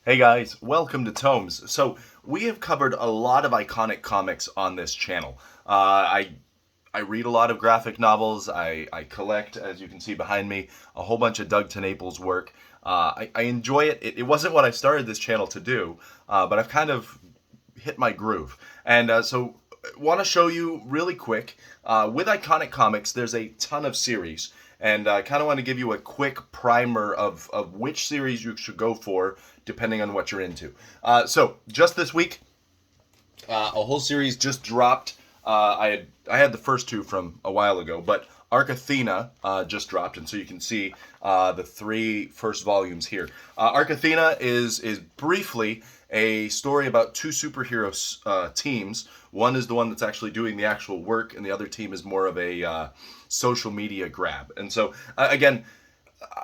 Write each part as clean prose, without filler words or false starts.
Hey guys, welcome to Tomes. So we have covered a lot of iconic comics on this channel. I read a lot of graphic novels. I collect, as you can see behind me, a whole bunch of Doug TenNapel's work. I enjoy it. It wasn't what I started this channel to do, but I've kind of hit my groove. And want to show you really quick. With iconic comics, there's a ton of series, and I kind of want to give you a quick primer of which series you should go for depending on what you're into. So just this week, a whole series just dropped. I had the first two from a while ago, but Arc Athena just dropped, and so you can see the three first volumes here. Arc Athena is briefly a story about two superhero teams. One is the one that's actually doing the actual work, and the other team is more of a social media grab. And so again,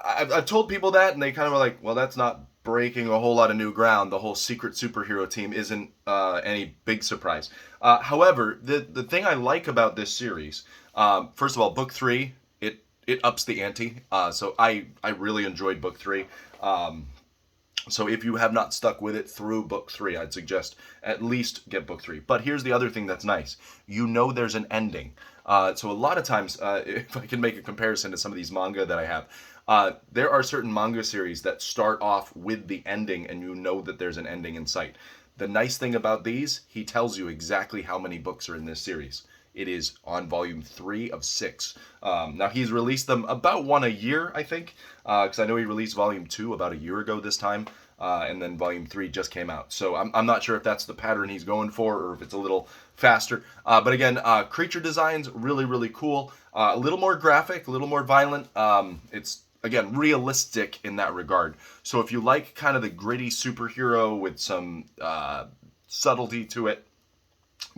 I've told people that, and they kind of were like, "Well, that's not breaking a whole lot of new ground. The whole secret superhero team isn't any big surprise." However, the thing I like about this series, first of all, book three, it ups the ante. So I really enjoyed book three. So if you have not stuck with it through book three, I'd suggest at least get book three. But here's the other thing that's nice. You know there's an ending. So a lot of times, if I can make a comparison to some of these manga that I have, there are certain manga series that start off with the ending and you know that there's an ending in sight. The nice thing about these, he tells you exactly how many books are in this series. It is on volume 3 of 6. Now, he's released them about one a year, I think, because I know he released volume 2 about a year ago this time, and then volume 3 just came out. So I'm not sure if that's the pattern he's going for or if it's a little faster. But again, creature designs, really, really cool. A little more graphic, a little more violent. It's again realistic in that regard. So if you like kind of the gritty superhero with some subtlety to it,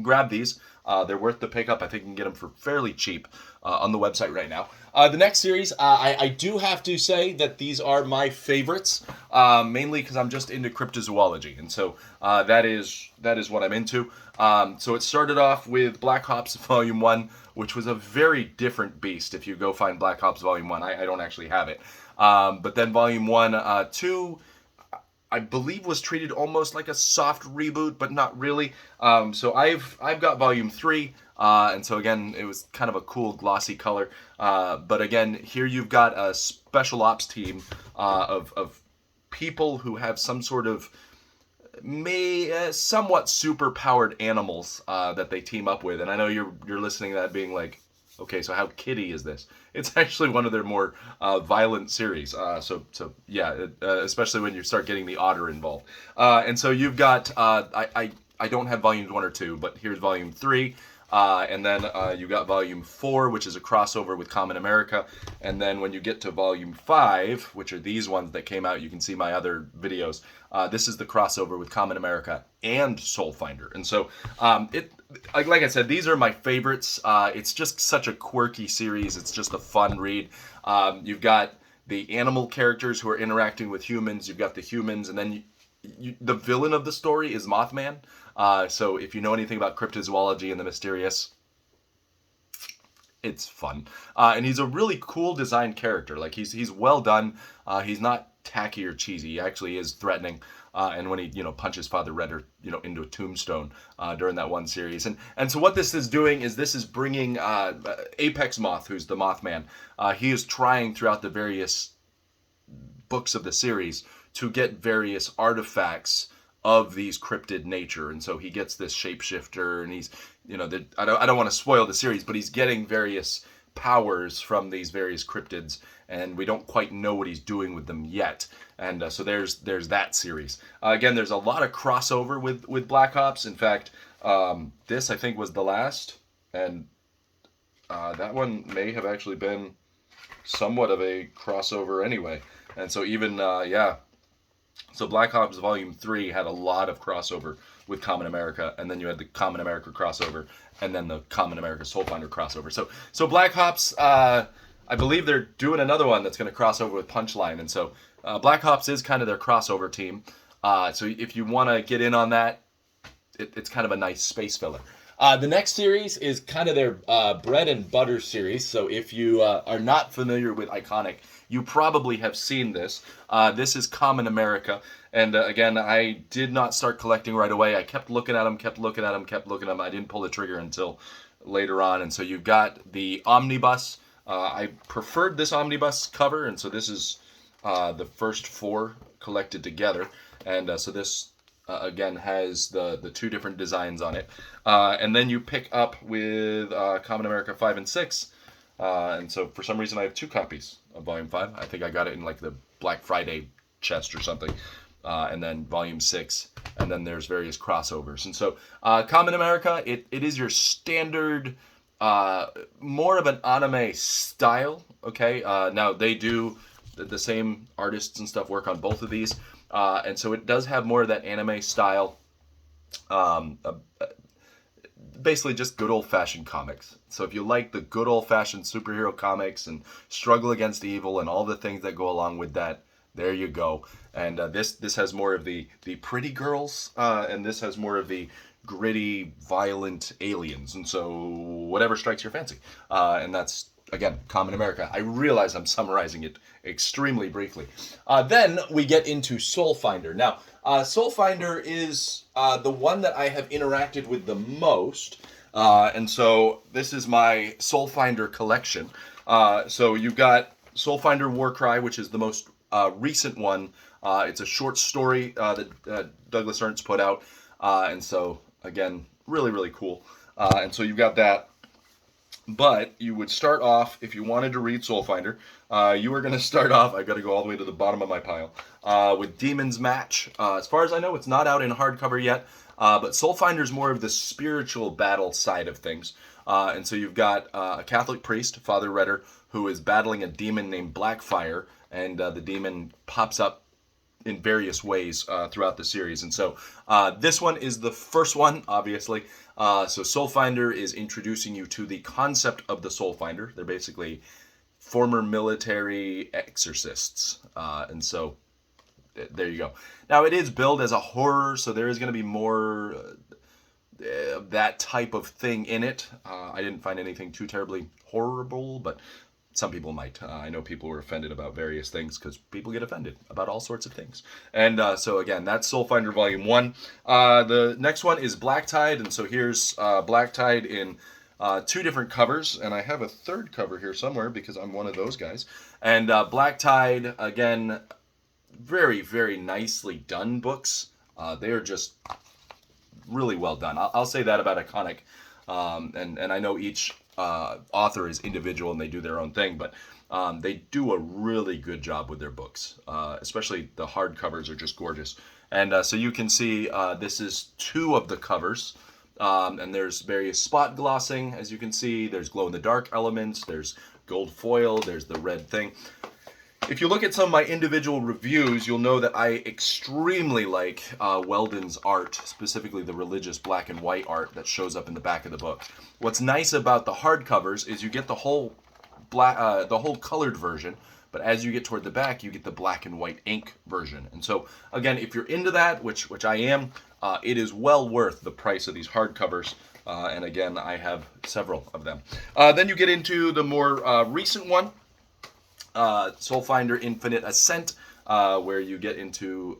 grab these. They're worth the pickup. I think you can get them for fairly cheap on the website right now. The next series, I do have to say that these are my favorites, mainly because I'm just into cryptozoology, and so that is what I'm into. So it started off with Black Ops Volume 1, which was a very different beast. If you go find Black Ops Volume 1, I don't actually have it. But then Volume 1, 2, I believe was treated almost like a soft reboot, but not really. So I've got volume 3, and so again, it was kind of a cool glossy color. But again, here you've got a special ops team of people who have some sort of somewhat super powered animals that they team up with. And I know you're listening to that being like, okay, so how kiddie is this? It's actually one of their more violent series. So yeah, especially when you start getting the otter involved. And so you've got I don't have volumes 1 or 2, but here's volume 3. And then you got volume 4, which is a crossover with Kamen America. And then when you get to volume 5, which are these ones that came out, you can see my other videos. This is the crossover with Kamen America and Soulfinder. And so like I said, these are my favorites. It's just such a quirky series. It's just a fun read. You've got the animal characters who are interacting with humans. You've got the humans, and then the villain of the story is Mothman. So if you know anything about cryptozoology and the mysterious, it's fun. And he's a really cool designed character. Like he's well done. He's not tacky or cheesy. He actually is threatening. And when he punches Father Redder into a tombstone during that one series. And so what this is doing is this is bringing Apex Moth, who's the Mothman. He is trying throughout the various books of the series to get various artifacts of these cryptid nature, and so he gets this shapeshifter, and he's I don't want to spoil the series, but he's getting various powers from these various cryptids, and we don't quite know what he's doing with them yet. And so there's that series. Again, there's a lot of crossover with Black Ops. In fact, this I think was the last, and that one may have actually been somewhat of a crossover anyway. And so even yeah. So Black Ops Volume 3 had a lot of crossover with Kamen America, and then you had the Kamen America crossover, and then the Kamen America Soulfinder crossover. So Black Ops, I believe they're doing another one that's going to cross over with Punchline, and so Black Ops is kind of their crossover team. So if you want to get in on that, it's kind of a nice space filler. The next series is kind of their bread and butter series. So if you are not familiar with iconic you probably have seen this. This is Kamen America. And again, I did not start collecting right away. I kept looking at them, kept looking at them, kept looking at them. I didn't pull the trigger until later on. And so you've got the omnibus. I preferred this omnibus cover, and so this is the first 4 collected together. And so this, again, has the 2 different designs on it. And then you pick up with Kamen America 5 and 6. And so for some reason I have 2 copies of Volume 5. I think I got it in like the Black Friday chest or something. And then Volume 6. And then there's various crossovers. And so Kamen America, it is your standard, more of an anime style. Okay. Now they do the same artists and stuff work on both of these. And so it does have more of that anime style. Basically just good old-fashioned comics. So if you like the good old-fashioned superhero comics and struggle against evil and all the things that go along with that, there you go. And this has more of the pretty girls, and this has more of the gritty, violent aliens. And so whatever strikes your fancy. And that's, again, Kamen America. I realize I'm summarizing it extremely briefly. Then we get into Soulfinder. Now, Soulfinder is the one that I have interacted with the most. And so this is my Soulfinder collection. So you've got Soulfinder Warcry, which is the most recent one. It's a short story that Douglas Ernst put out. And so, again, really, really cool. And so you've got that. But you would start off, if you wanted to read Soulfinder, you were going to start off, I've got to go all the way to the bottom of my pile, with Demon's Match. As far as I know, it's not out in hardcover yet, but Soulfinder is more of the spiritual battle side of things. And so you've got a Catholic priest, Father Redder, who is battling a demon named Blackfire, and the demon pops up in various ways throughout the series. And so this one is the first one, obviously. So Soulfinder is introducing you to the concept of the Soulfinder. They're basically former military exorcists. And so there you go. Now it is billed as a horror, so there is going to be more that type of thing in it. I didn't find anything too terribly horrible, but some people might. I know people were offended about various things because people get offended about all sorts of things. And so again, that's Soulfinder Volume 1. The next one is Black Tide. And so here's Black Tide in 2 different covers. And I have a 3rd cover here somewhere because I'm one of those guys. And Black Tide, again, very, very nicely done books. They are just really well done. I'll say that about Iconic. And I know each author is individual and they do their own thing, but they do a really good job with their books. Especially the hardcovers are just gorgeous. And so you can see this is 2 of the covers. And there's various spot glossing, as you can see. There's glow-in-the-dark elements. There's gold foil. There's the red thing. If you look at some of my individual reviews, you'll know that I extremely like Weldon's art, specifically the religious black and white art that shows up in the back of the book. What's nice about the hardcovers is you get the whole colored version, but as you get toward the back, you get the black and white ink version. And so, again, if you're into that, which I am, it is well worth the price of these hardcovers. And again, I have several of them. Then you get into the more recent one. Soulfinder Infinite Ascent, where you get into,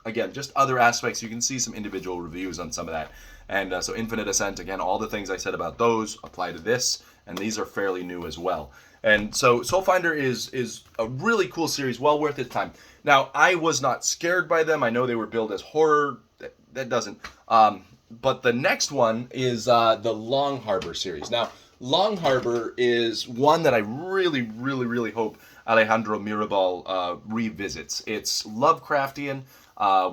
again, just other aspects. You can see some individual reviews on some of that. And so Infinite Ascent, again, all the things I said about those apply to this, and these are fairly new as well. And so Soulfinder is a really cool series, well worth its time. Now, I was not scared by them. I know they were billed as horror. That doesn't. But the next one is the Longharbor series. Now, Longharbor is one that I really, really, really hope Alejandro Mirabal revisits. It's Lovecraftian,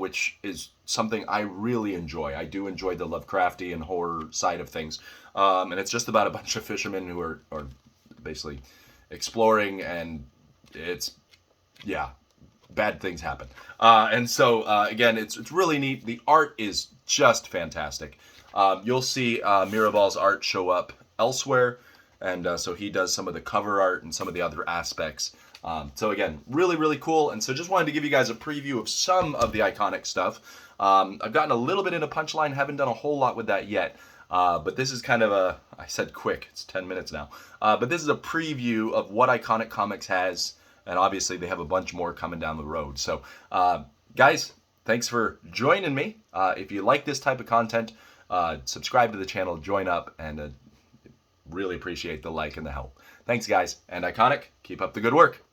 which is something I really enjoy. I do enjoy the Lovecraftian horror side of things. And it's just about a bunch of fishermen who are basically exploring, and it's, yeah, bad things happen. And so, again, it's really neat. The art is just fantastic. You'll see Mirabal's art show up elsewhere, and so he does some of the cover art and some of the other aspects. So again, really, really cool. And so just wanted to give you guys a preview of some of the Iconic stuff. I've gotten a little bit into Punchline, haven't done a whole lot with that yet. But this is kind of I said quick, it's 10 minutes now. But this is a preview of what Iconic Comics has and obviously they have a bunch more coming down the road. So, guys, thanks for joining me. If you like this type of content, subscribe to the channel, join up, and really appreciate the like and the help. Thanks, guys, and Iconic, keep up the good work.